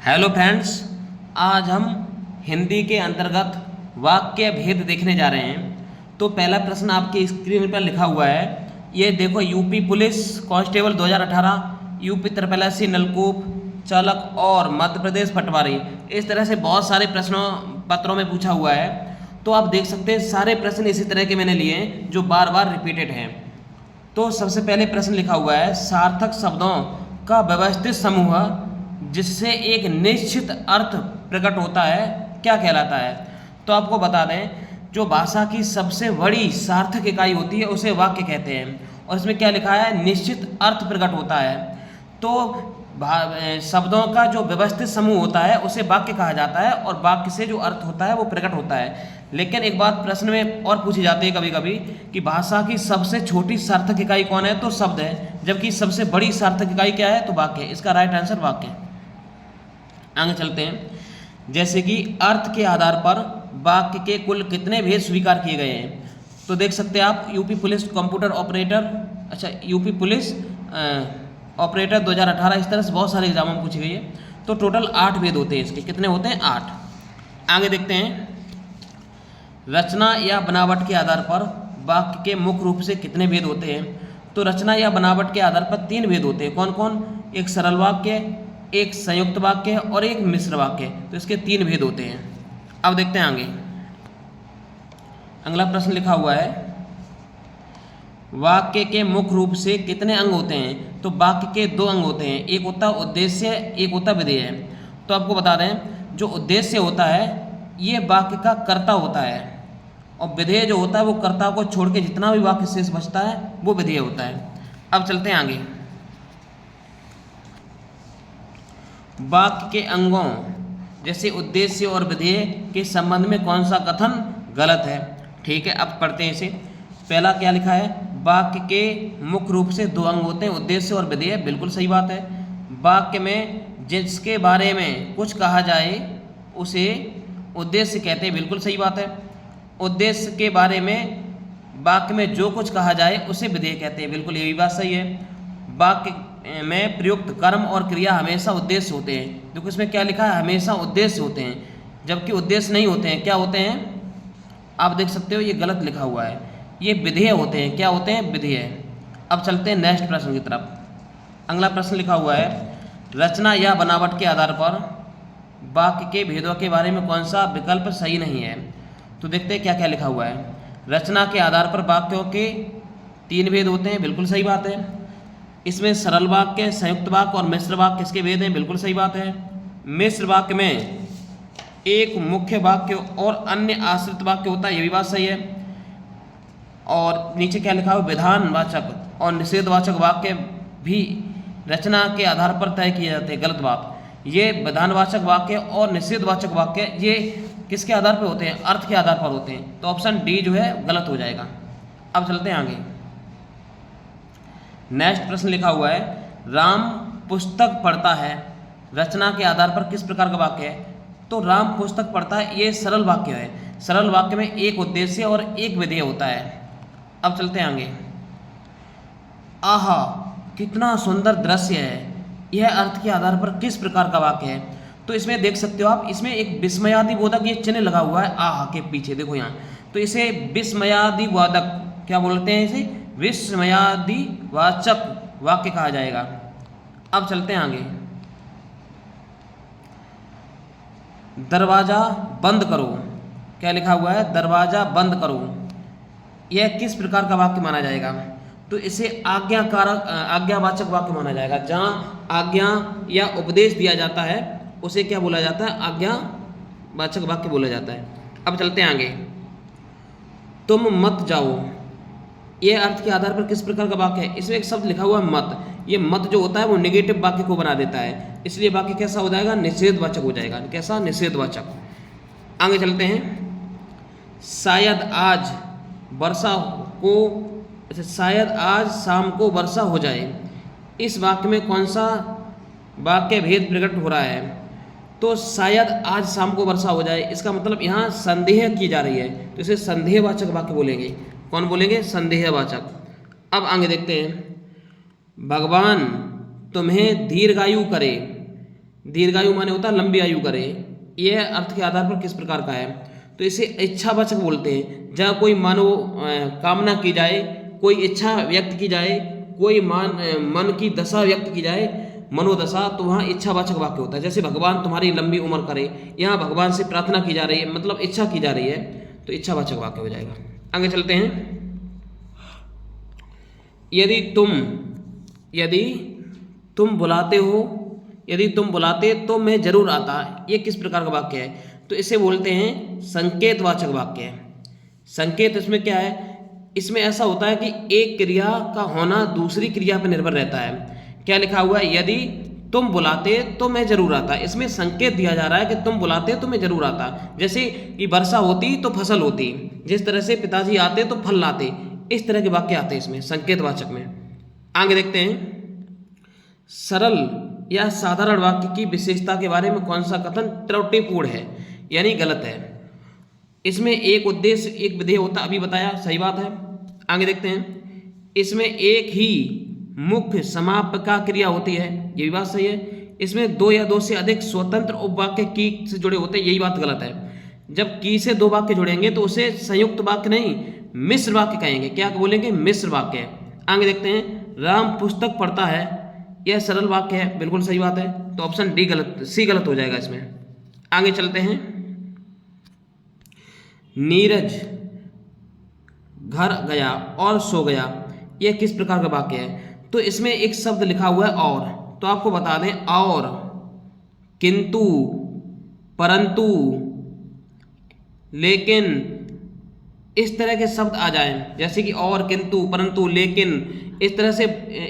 Hello friends, आज हम हिंदी के अंतर्गत वाक्य भेद देखने जा रहे हैं। तो पहला प्रश्न आपकी स्क्रीन पर लिखा हुआ है, ये देखो। UP police constable 2018, UP triple नलकूप चालक और मध्य प्रदेश पटवारी। इस तरह से बहुत सारे प्रश्नों पत्रों में पूछा हुआ है। तो आप देख सकते हैं सारे प्रश्न इसी तरह के मैंने लिए हैं जो बार बार रिपीटेड हैं। तो सबसे पहले प्रश्न लिखा हुआ है, सार्थक शब्दों का व्यवस्थित समूह जिससे एक निश्चित अर्थ प्रकट होता है क्या कहलाता है। तो आपको बता दें, जो भाषा की सबसे बड़ी सार्थक इकाई होती है उसे वाक्य कहते हैं। और इसमें क्या लिखा है, निश्चित अर्थ प्रकट होता है। तो शब्दों का जो व्यवस्थित समूह होता है उसे वाक्य कहा जाता है और वाक्य से जो अर्थ होता है वो प्रकट होता है। लेकिन एक बात प्रश्न में और पूछी जाती है कभी कभी कि भाषा की सबसे छोटी सार्थक इकाई कौन है, तो शब्द है, जबकि सबसे बड़ी सार्थक इकाई क्या है, तो वाक्य है। इसका राइट आंसर वाक्य। आगे चलते हैं, जैसे कि अर्थ के आधार पर वाक्य के कुल कितने भेद स्वीकार किए गए हैं। तो देख सकते हैं आप, UP police computer operator, UP police operator 2018, इस तरह से बहुत सारे एग्जामों में पूछी गई है। तो टोटल 8 भेद होते हैं इसके। कितने होते हैं, 8। आगे देखते हैं, रचना या बनावट के आधार पर वाक्य के मुख्य रूप से कितने भेद होते हैं। तो रचना या बनावट के आधार पर 3 भेद होते हैं। कौन कौन, एक सरल वाक्य, एक संयुक्त वाक्य और एक मिश्र वाक्य। तो इसके 3 भेद होते हैं। अब देखते हैं आगे, अगला प्रश्न लिखा हुआ है, वाक्य के मुख्य रूप से कितने अंग होते हैं। तो वाक्य के 2 अंग होते हैं, एक होता उद्देश्य, एक होता विधेय। तो आपको बता दें, जो उद्देश्य होता है ये वाक्य का कर्ता होता है और विधेय जो होता है वो कर्ता को छोड़ के जितना भी वाक्य शेष बचता है वो विधेय होता है। अब चलते हैं आगे, वाक्य के अंगों जैसे उद्देश्य और विधेय के संबंध में कौन सा कथन गलत है। ठीक है, अब पढ़ते हैं इसे। पहला क्या लिखा है, वाक्य के मुख्य रूप से 2 अंग होते हैं, उद्देश्य और विधेय। बिल्कुल सही बात है। वाक्य में जिसके बारे में कुछ कहा जाए उसे उद्देश्य कहते हैं। बिल्कुल सही बात है। उद्देश्य के बारे में वाक्य में जो कुछ कहा जाए उसे विधेय कहते हैं। बिल्कुल ये भी बात सही है। वाक्य में प्रयुक्त कर्म और क्रिया हमेशा उद्देश्य होते हैं। देखो इसमें क्या लिखा है, हमेशा उद्देश्य होते हैं, जबकि उद्देश्य नहीं होते हैं। क्या होते हैं, आप देख सकते हो ये गलत लिखा हुआ है, ये विधेय होते हैं। क्या होते हैं, विधेय। अब चलते हैं नेक्स्ट प्रश्न की तरफ। अगला प्रश्न लिखा हुआ है, रचना या बनावट के आधार पर वाक्य के भेदों के बारे में कौन सा विकल्प सही नहीं है। तो देखते हैं क्या क्या लिखा हुआ है। रचना के आधार पर वाक्यों के 3 भेद होते हैं। बिल्कुल सही बात है। इसमें सरल वाक्य, संयुक्त वाक्य और मिश्र वाक्य इसके भेद हैं। बिल्कुल सही बात है। मिश्र वाक्य में एक मुख्य वाक्य और अन्य आश्रित वाक्य होता है, ये भी बात सही है। और नीचे क्या लिखा हुआ, विधानवाचक और निषेधवाचक वाक्य भी रचना के आधार पर तय किए जाते हैं। गलत बात। ये विधानवाचक वाक्य और निषेधवाचक वाक्य ये किसके आधार पर होते हैं, अर्थ के आधार पर होते हैं। तो ऑप्शन डी जो है गलत हो जाएगा। अब चलते हैं आगे, नेक्स्ट प्रश्न लिखा हुआ है, राम पुस्तक पढ़ता है रचना के आधार पर किस प्रकार का वाक्य है। तो राम पुस्तक पढ़ता है ये सरल वाक्य है। सरल वाक्य में एक उद्देश्य और एक विधेय होता है। अब चलते हैं आगे, आहा कितना सुंदर दृश्य है, यह अर्थ के आधार पर किस प्रकार का वाक्य है। तो इसमें देख सकते हो आप, इसमें एक विस्मयादिबोधक ये चिन्ह लगा हुआ है आहा के पीछे, देखो यहाँ। तो इसे विस्मयादिबोधक क्या बोलते हैं, इसे विस्मयादिवाचक वाक्य कहा जाएगा। अब चलते हैं आगे, दरवाजा बंद करो, क्या लिखा हुआ है, दरवाजा बंद करो, यह किस प्रकार का वाक्य माना जाएगा। तो इसे आज्ञावाचक वाक्य माना जाएगा। जहाँ आज्ञा या उपदेश दिया जाता है उसे क्या बोला जाता है, आज्ञावाचक वाक्य बोला जाता है। अब चलते हैं आगे, तुम मत जाओ, यह अर्थ के आधार पर किस प्रकार का वाक्य है। इसमें एक शब्द लिखा हुआ है मत, ये मत जो होता है वो नेगेटिव वाक्य को बना देता है, इसलिए वाक्य कैसा हो जाएगा, निषेधवाचक हो जाएगा। कैसा, निषेधवाचक। आगे चलते हैं, शायद आज वर्षा को, शायद आज शाम को वर्षा हो जाए, इस वाक्य में कौन सा वाक्य भेद प्रकट हो रहा है। तो शायद आज शाम को वर्षा हो जाए, इसका मतलब यहाँ संदेह की जा रही है, तो इसे संदेहवाचक वाक्य बोलेंगे। कौन बोलेंगे, संदेहवाचक। अब आगे देखते हैं, भगवान तुम्हें दीर्घायु करे, दीर्घायु माने होता है लंबी आयु करे, यह अर्थ के आधार पर किस प्रकार का है, तो इसे इच्छावाचक बोलते हैं। जहाँ कोई मानो कामना की जाए, कोई इच्छा व्यक्त की जाए, कोई मन की दशा व्यक्त की जाए, मनोदशा, तो वहाँ इच्छावाचक वाक्य होता है। जैसे भगवान तुम्हारी लंबी उम्र करे, यहाँ भगवान से प्रार्थना की जा रही है, मतलब इच्छा की जा रही है, तो इच्छावाचक वाक्य हो जाएगा। आगे चलते हैं। यदि तुम बुलाते हो, यदि तुम बुलाते तो मैं जरूर आता, ये किस प्रकार का वाक्य है, तो इसे बोलते हैं संकेतवाचक वाक्य है। संकेत इसमें क्या है, इसमें ऐसा होता है कि एक क्रिया का होना दूसरी क्रिया पर निर्भर रहता है। क्या लिखा हुआ है, यदि तुम बुलाते तो मैं जरूर आता, इसमें संकेत दिया जा रहा है कि तुम बुलाते तो मैं जरूर आता। जैसे कि वर्षा होती तो फसल होती, जिस तरह से पिताजी आते तो फल लाते, इस तरह के वाक्य आते हैं इसमें संकेतवाचक में। आगे देखते हैं। सरल या साधारण वाक्य की विशेषता के बारे में कौन सा कथन त्रुटिपूर्ण है, यानी गलत है। इसमें एक उद्देश्य एक विधेय होता, अभी बताया, सही बात है। आगे देखते हैं। इसमें एक ही मुख्य समापका क्रिया होती है, ये भी बात सही है। इसमें दो या दो से अधिक स्वतंत्र उपवाक्य की से जुड़े होते हैं, यही बात गलत है। जब की से दो वाक्य जुड़ेंगे तो उसे संयुक्त वाक्य नहीं मिश्र वाक्य कहेंगे। क्या बोलेंगे, मिश्र वाक्य। आगे देखते हैं। राम पुस्तक पढ़ता है, यह सरल वाक्य है, बिल्कुल सही बात है, तो ऑप्शन डी गलत, सी गलत हो जाएगा इसमें। आगे चलते हैं। नीरज घर गया और सो गया, यह किस प्रकार का वाक्य है, तो इसमें एक शब्द लिखा हुआ है और, तो आपको बता दें और, किंतु, परंतु, लेकिन, इस तरह के शब्द आ जाएं, जैसे कि और, किंतु, परंतु, लेकिन, इस तरह से,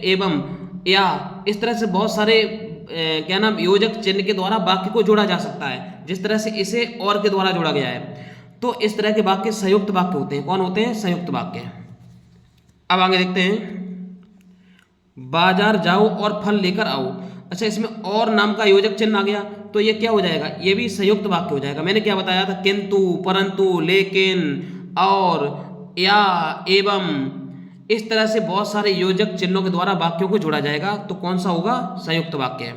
एवं, या, इस तरह से बहुत सारे क्या नाम योजक चिन्ह के द्वारा वाक्य को जोड़ा जा सकता है, जिस तरह से इसे और के द्वारा जोड़ा गया है। तो इस तरह के वाक्य संयुक्त वाक्य होते हैं। कौन होते हैं, संयुक्त वाक्य। अब आगे देखते हैं। बाजार जाओ और फल लेकर आओ, अच्छा इसमें और नाम का योजक चिन्ह आ गया, तो ये क्या हो जाएगा, ये भी संयुक्त वाक्य हो जाएगा। मैंने क्या बताया था, किंतु, परंतु, लेकिन, और, या, एवं, इस तरह से बहुत सारे योजक चिन्हों के द्वारा वाक्यों को जोड़ा जाएगा, तो कौन सा होगा, संयुक्त वाक्य है।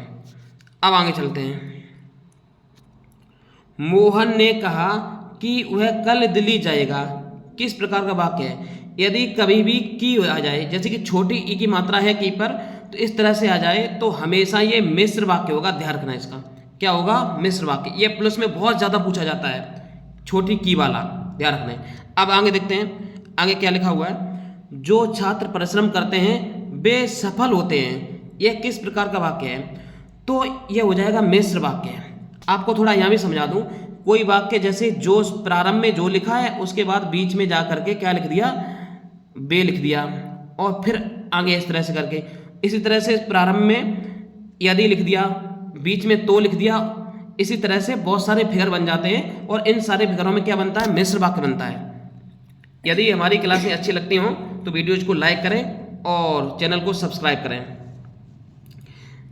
अब आगे चलते हैं। मोहन ने कहा कि वह कल दिल्ली जाएगा, किस प्रकार का वाक्य है। यदि कभी भी की आ जाए, जैसे कि छोटी ई की मात्रा है की पर, तो इस तरह से आ जाए तो हमेशा ये मिश्र वाक्य होगा। ध्यान रखना इसका, क्या होगा, मिश्र वाक्य। ये प्लस में बहुत ज़्यादा पूछा जाता है, छोटी की वाला, ध्यान रखना है। अब आगे देखते हैं। आगे क्या लिखा हुआ है, जो छात्र परिश्रम करते हैं वे सफल होते हैं, यह किस प्रकार का वाक्य है, तो यह हो जाएगा मिश्र वाक्य। आपको थोड़ा यहाँ भी समझा दूँ, कोई वाक्य जैसे जो प्रारंभ में जो लिखा है, उसके बाद बीच में जा करके क्या लिख दिया, बे लिख दिया, और फिर आगे इस तरह से करके, इसी तरह से प्रारंभ में यदि लिख दिया, बीच में तो लिख दिया, इसी तरह से बहुत सारे फिगर बन जाते हैं, और इन सारे फिगरों में क्या बनता है, मिश्र वाक्य बनता है। यदि हमारी क्लासें अच्छी लगती हों तो वीडियोज को लाइक करें और चैनल को सब्सक्राइब करें।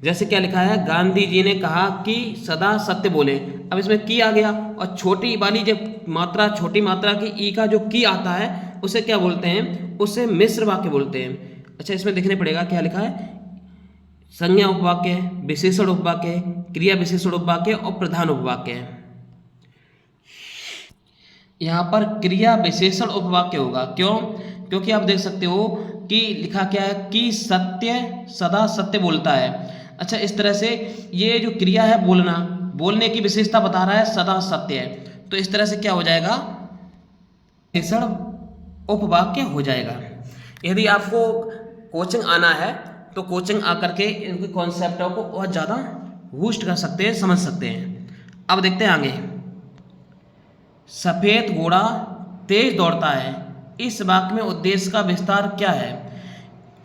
जैसे क्या लिखा है, गांधी जी ने कहा कि सदा सत्य बोले, अब इसमें की आ गया, और छोटी वाली जब मात्रा, छोटी मात्रा की ई का जो की आता है उसे क्या बोलते हैं, उसे मिश्र वाक्य बोलते हैं। अच्छा इसमें देखने पड़ेगा क्या लिखा है, संज्ञा उपवाक्य, विशेषण उपवाक्य, क्रिया विशेषण उपवाक्य और प्रधान उपवाक्य है। यहाँ पर क्रिया विशेषण उपवाक्य होगा, क्यों, क्योंकि आप देख सकते हो कि लिखा क्या है कि सत्य सदा सत्य बोलता है। अच्छा इस तरह से ये जो क्रिया है बोलना, बोलने की विशेषता बता रहा है, सदा सत्य है, तो इस तरह से क्या हो जाएगा, विशेषण उपवाक्य हो जाएगा। यदि आपको कोचिंग आना है तो कोचिंग आकर के इनके कॉन्सेप्टों को बहुत ज़्यादा बूस्ट कर सकते हैं, समझ सकते हैं। अब देखते हैं आगे। सफ़ेद घोड़ा तेज दौड़ता है, इस वाक्य में उद्देश्य का विस्तार क्या है।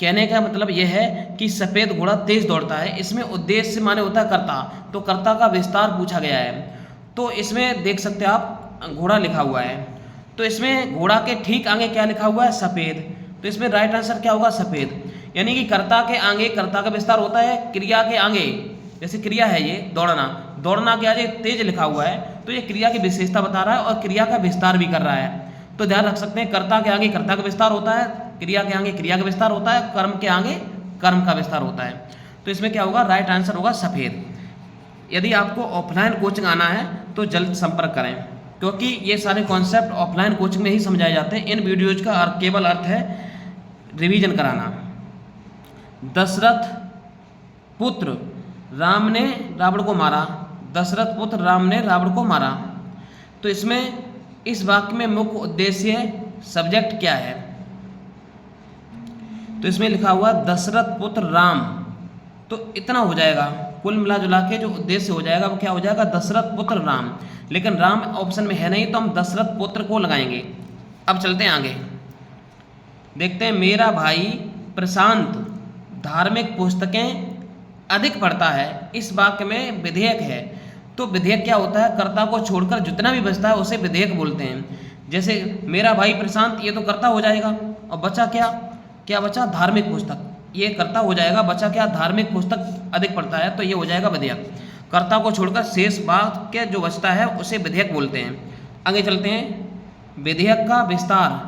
कहने का मतलब यह है कि सफ़ेद घोड़ा तेज दौड़ता है, इसमें उद्देश्य माने होता है कर्ता, तो कर्ता का विस्तार पूछा गया है। तो इसमें देख सकते हैं आप घोड़ा लिखा हुआ है, तो इसमें घोड़ा के ठीक आगे क्या लिखा हुआ है, सफ़ेद, तो इसमें राइट आंसर क्या होगा, सफ़ेद। यानी कि कर्ता के आगे कर्ता का विस्तार होता है, क्रिया के आगे, जैसे क्रिया है ये दौड़ना, दौड़ना के आगे तेज लिखा हुआ है, तो ये क्रिया की विशेषता बता रहा है और क्रिया का विस्तार भी कर रहा है। तो ध्यान रख सकते हैं, कर्ता के आगे कर्ता का विस्तार होता है, क्रिया के आगे क्रिया का विस्तार होता है, कर्म के आगे कर्म का विस्तार होता है। तो इसमें क्या होगा, राइट आंसर होगा सफ़ेद। यदि आपको ऑफलाइन कोचिंग आना है तो जल्द संपर्क करें, क्योंकि ये सारे कॉन्सेप्ट ऑफलाइन कोचिंग में ही समझाए जाते हैं। इन वीडियोज का केवल अर्थ है रिवीजन कराना। दशरथ पुत्र राम ने रावण को मारा। दशरथ पुत्र राम ने रावण को मारा। तो इसमें इस वाक्य में मुख्य उद्देश्य सब्जेक्ट क्या है? तो इसमें लिखा हुआ दशरथ पुत्र राम, तो इतना हो जाएगा। कुल मिला जुला के जो उद्देश्य हो जाएगा वो क्या हो जाएगा? दशरथ पुत्र राम। लेकिन राम ऑप्शन में है नहीं तो हम दशरथ पुत्र को लगाएंगे। अब चलते हैं आगे, देखते हैं। मेरा भाई प्रशांत धार्मिक पुस्तकें अधिक पढ़ता है। इस वाक्य में विधेयक है, तो विधेयक क्या होता है? कर्ता को छोड़कर जितना भी बचता है उसे विधेयक बोलते हैं। जैसे मेरा भाई प्रशांत, ये तो कर्ता हो जाएगा, और बचा क्या बचा? धार्मिक पुस्तक। ये कर्ता हो जाएगा, बचा क्या? धार्मिक पुस्तक अधिक पढ़ता है, तो ये हो जाएगा विधेयक। कर्ता को छोड़कर शेष वाक्य जो बचता है उसे विधेयक बोलते हैं। आगे चलते हैं। विधेयक का विस्तार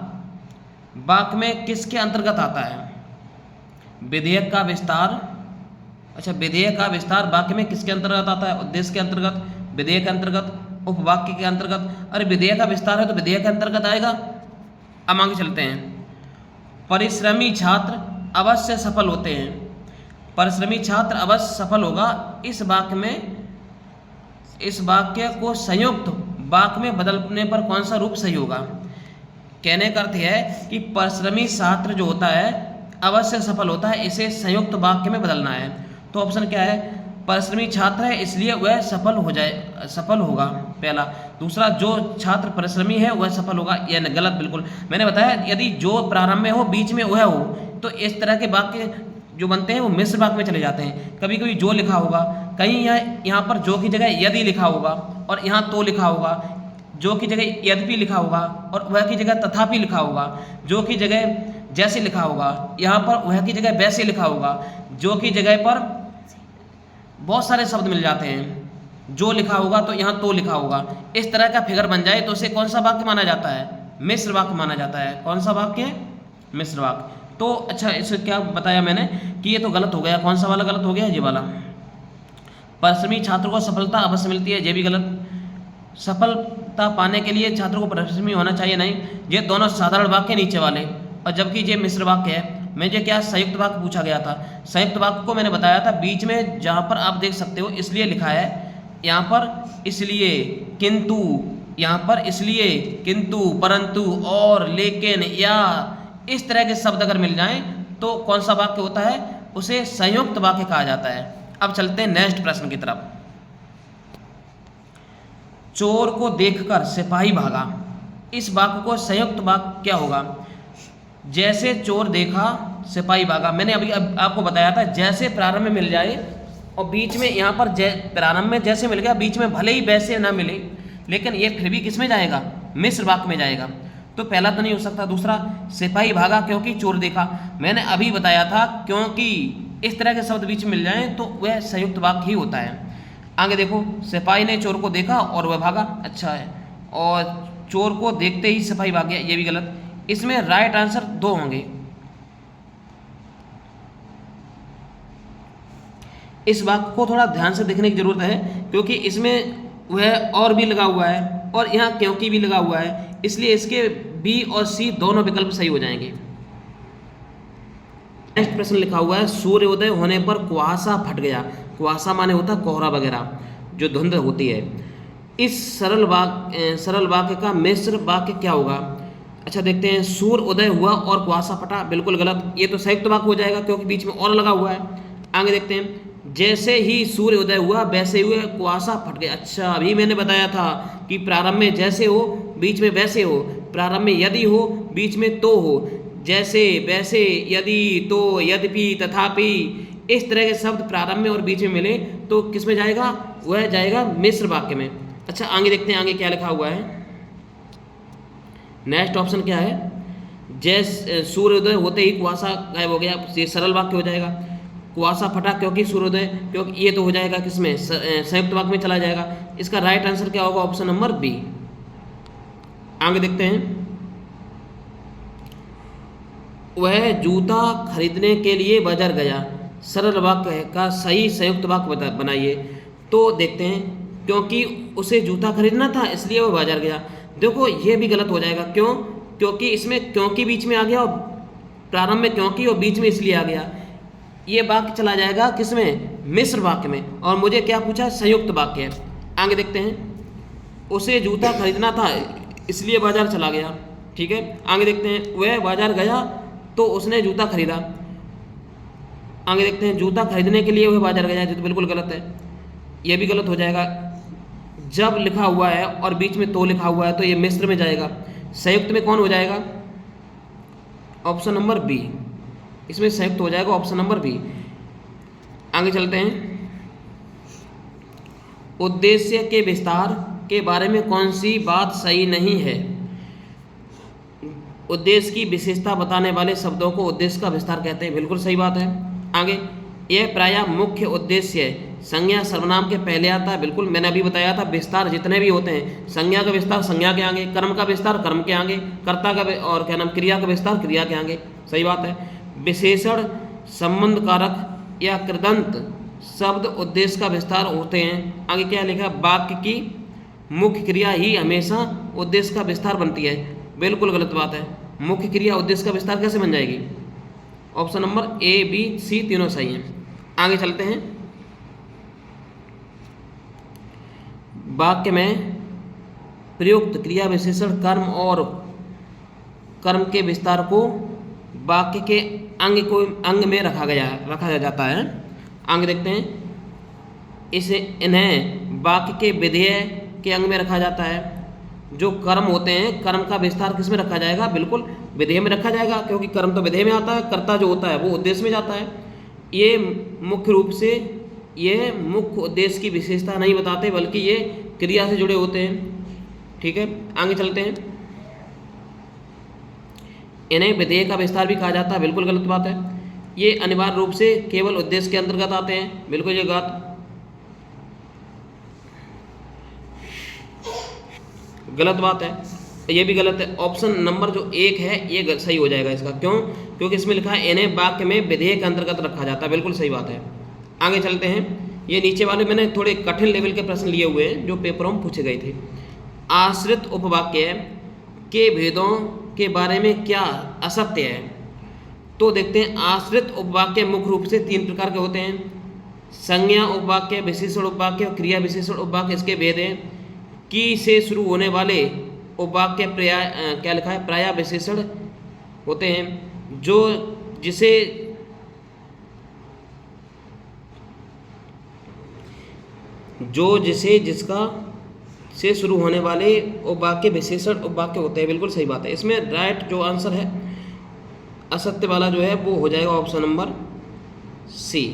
वाक्य में किसके अंतर्गत आता है? विधेयक का विस्तार, अच्छा, विधेयक का विस्तार वाक्य में किसके अंतर्गत आता है? उद्देश्य के अंतर्गत, विधेयक के अंतर्गत, उपवाक्य के अंतर्गत। अरे विधेयक का विस्तार है तो विधेयक के अंतर्गत आएगा। अब आगे चलते हैं। परिश्रमी छात्र अवश्य सफल होते हैं। परिश्रमी छात्र अवश्य सफल होगा। इस वाक्य में, इस वाक्य को संयुक्त वाक्य में बदलने पर कौन सा रूप सही होगा? कहने का अर्थ है कि परिश्रमी छात्र जो होता है अवश्य सफल होता है, इसे संयुक्त वाक्य में बदलना है। तो ऑप्शन क्या है? परिश्रमी छात्र है इसलिए वह सफल होगा, पहला। दूसरा, जो छात्र परिश्रमी है वह सफल होगा, यह गलत बिल्कुल। मैंने बताया यदि जो प्रारंभ में हो, बीच में वह हो, तो इस तरह के वाक्य जो बनते हैं वो मिश्र वाक्य में चले जाते हैं। कभी कभी जो लिखा होगा, कहीं यहाँ पर जो की जगह यदि लिखा होगा और यहाँ तो लिखा होगा, जो की जगह यद्यपि लिखा होगा और वह की जगह तथापि लिखा होगा, जो की जगह जैसे लिखा होगा, यहाँ पर वह की जगह वैसे लिखा होगा, जो की जगह पर बहुत सारे शब्द मिल जाते हैं। जो लिखा होगा तो यहाँ तो लिखा होगा। इस तरह का फिगर बन जाए तो उसे कौन सा वाक्य माना जाता है? मिश्र वाक्य माना जाता है। कौन सा वाक्य? मिश्र वाक्य। तो अच्छा, इसे क्या बताया मैंने कि ये तो गलत हो गया। कौन सा वाला गलत हो गया? ये वाला। परिश्रमी छात्र को सफलता अवश्य मिलती है, ये भी गलत। सफलता पाने के लिए छात्र को परिश्रमी होना चाहिए, नहीं। ये दोनों साधारण वाक्य नीचे वाले, और जबकि ये मिश्र वाक्य है। मुझे क्या संयुक्त वाक्य पूछा गया था? संयुक्त वाक्य को मैंने बताया था बीच में, जहाँ पर आप देख सकते हो इसलिए लिखा है, यहाँ पर इसलिए, किंतु, यहाँ पर इसलिए, किंतु, परंतु, और, लेकिन, या, इस तरह के शब्द अगर मिल जाएं तो कौन सा वाक्य होता है? उसे संयुक्त वाक्य कहा जाता है। अब चलते हैं नेक्स्ट प्रश्न की तरफ। चोर को देखकर सिपाही भागा। इस वाक्य को संयुक्त वाक्य क्या होगा? जैसे चोर देखा सिपाही भागा। मैंने अभी आपको बताया था, जैसे प्रारंभ में मिल जाए और बीच में, यहाँ पर प्रारंभ में जैसे मिल गया, बीच में भले ही वैसे ना मिले, लेकिन ये फिर भी किस में जाएगा? मिश्र वाक्य में जाएगा। तो पहला तो नहीं हो सकता। दूसरा, सिपाही भागा क्योंकि चोर देखा। मैंने अभी बताया था क्योंकि इस तरह के शब्द बीच में मिल जाएं तो वह संयुक्त वाक्य ही होता है। आगे देखो, सिपाही ने चोर को देखा और वह भागा, अच्छा है। और चोर को देखते ही सिपाही भाग गया, ये भी गलत। इसमें राइट आंसर 2 होंगे। इस वाक्य को थोड़ा ध्यान से देखने की जरूरत है, क्योंकि इसमें वह और भी लगा हुआ है और यहाँ क्योंकि भी लगा हुआ है, इसलिए इसके बी और सी दोनों विकल्प सही हो जाएंगे। नेक्स्ट प्रश्न लिखा हुआ है, सूर्योदय होने पर कुहासा फट गया। कुहासा माने होता कोहरा वगैरह, जो धुंध होती है। इस सरल वाक्य का मिश्र वाक्य क्या होगा? अच्छा देखते हैं, सूर्य उदय हुआ और कुहासा फटा, बिल्कुल गलत। ये तो संयुक्त वाक्य हो जाएगा क्योंकि बीच में और लगा हुआ है। आगे देखते हैं, जैसे ही सूर्य उदय हुआ वैसे हुए कुहासा फट गया। अच्छा, अभी मैंने बताया था कि प्रारंभ में जैसे हो, बीच में वैसे हो, प्रारंभ में यदि हो, बीच में तो हो। जैसे, वैसे, यदि, तो, यद्यपि, तथापि, इस तरह के शब्द प्रारंभ में और बीच में मिले तो किस में जाएगा? वह जाएगा मिश्र वाक्य में। अच्छा, आगे देखते हैं, आगे क्या लिखा हुआ है। नेक्स्ट ऑप्शन क्या है? जैसे सूर्योदय होते ही कुहासा गायब हो गया, ये सरल वाक्य हो जाएगा। कुहासा फटा क्योंकि सूर्योदय, क्योंकि ये तो हो जाएगा किसमें? संयुक्त वाक्य में चला जाएगा। इसका राइट आंसर क्या होगा? Option number B. आगे देखते हैं, वह जूता खरीदने के लिए बाजार गया। सरल वाक्य का सही संयुक्त वाक्य बनाइए। तो देखते हैं, क्योंकि उसे जूता खरीदना था इसलिए वो बाजार गया। देखो ये भी गलत हो जाएगा, क्यों? क्योंकि इसमें क्योंकि बीच में आ गया, और प्रारंभ में क्योंकि और बीच में इसलिए आ गया। ये वाक्य चला जाएगा किसमें? मिश्र वाक्य में। और मुझे क्या पूछा? संयुक्त वाक्य है। आगे देखते हैं, उसे जूता खरीदना था इसलिए बाजार चला गया। ठीक है, आगे देखते हैं, वह बाजार गया तो उसने जूता खरीदा। आगे देखते हैं, जूता खरीदने के लिए वह बाजार गया, जो तो बिल्कुल गलत है, यह भी गलत हो जाएगा। जब लिखा हुआ है और बीच में तो लिखा हुआ है तो ये मिश्र में जाएगा। संयुक्त में कौन हो जाएगा? ऑप्शन नंबर बी, इसमें संयुक्त हो जाएगा ऑप्शन नंबर बी। आगे चलते हैं, उद्देश्य के विस्तार के बारे में कौन सी बात सही नहीं है? उद्देश्य की विशेषता बताने वाले शब्दों को उद्देश्य का विस्तार कहते हैं, बिल्कुल सही बात है। आगे, यह प्रायः मुख्य उद्देश्य संज्ञा सर्वनाम के पहले आता है, बिल्कुल मैंने अभी बताया था, विस्तार जितने भी होते हैं, संज्ञा का विस्तार संज्ञा के आगे, कर्म का विस्तार कर्म के आगे, कर्ता का और क्या नाम क्रिया का विस्तार क्रिया के आगे, सही बात है। विशेषण संबंध कारक या कृदंत शब्द उद्देश्य का विस्तार होते हैं। आगे क्या लिखा? वाक्य की मुख्य क्रिया ही हमेशा उद्देश्य का विस्तार बनती है, बिल्कुल गलत बात है। मुख्य क्रिया उद्देश्य का विस्तार कैसे बन जाएगी? ऑप्शन नंबर ए, बी, सी तीनों सही हैं। आगे चलते हैं, वाक्य में प्रयुक्त क्रिया विशेषण कर्म और कर्म के विस्तार को वाक्य के अंग में रखा जाता है। आगे देखते हैं, इन्हें वाक्य के विधेय के अंग में रखा जाता है। जो कर्म होते हैं, कर्म का विस्तार किस में रखा जाएगा? बिल्कुल विधेय में रखा जाएगा, क्योंकि कर्म तो विधेय में आता है, कर्ता जो होता है वो उद्देश्य में जाता है। ये मुख्य रूप से ये मुख्य उद्देश्य की विशेषता नहीं बताते, बल्कि ये क्रिया से जुड़े होते हैं। ठीक है, आगे चलते हैं, इन्हें विधेय का विस्तार भी कहा जाता है, बिल्कुल गलत बात है। ये अनिवार्य रूप से केवल उद्देश्य के अंतर्गत आते हैं, बिल्कुल ये गलत बात है, ये भी गलत है। ऑप्शन नंबर जो एक है ये सही हो जाएगा इसका, क्यों? क्योंकि इसमें लिखा है इन्हें वाक्य में विधेय के अंतर्गत रखा जाता है, बिल्कुल सही बात है। आगे चलते हैं, ये नीचे वाले मैंने थोड़े कठिन लेवल के प्रश्न लिए हुए हैं जो पेपरों में पूछे गए थे। आश्रित उपवाक्य के भेदों के बारे में क्या असत्य है? तो देखते हैं, आश्रित उपवाक्य मुख्य रूप से 3 प्रकार के होते हैं, संज्ञा उपवाक्य, विशेषण उपवाक्य और क्रिया विशेषण उपवाक्य। इसके भेद हैं, की से शुरू होने वाले उपवाक्य क्या लिखा है? प्रायः विशेषण होते हैं। जिसे जिसका से शुरू होने वाले उपवाक्य विशेषण उपवाक्य होते हैं, बिल्कुल सही बात है। इसमें राइट जो आंसर है असत्य वाला जो है वो हो जाएगा ऑप्शन नंबर सी।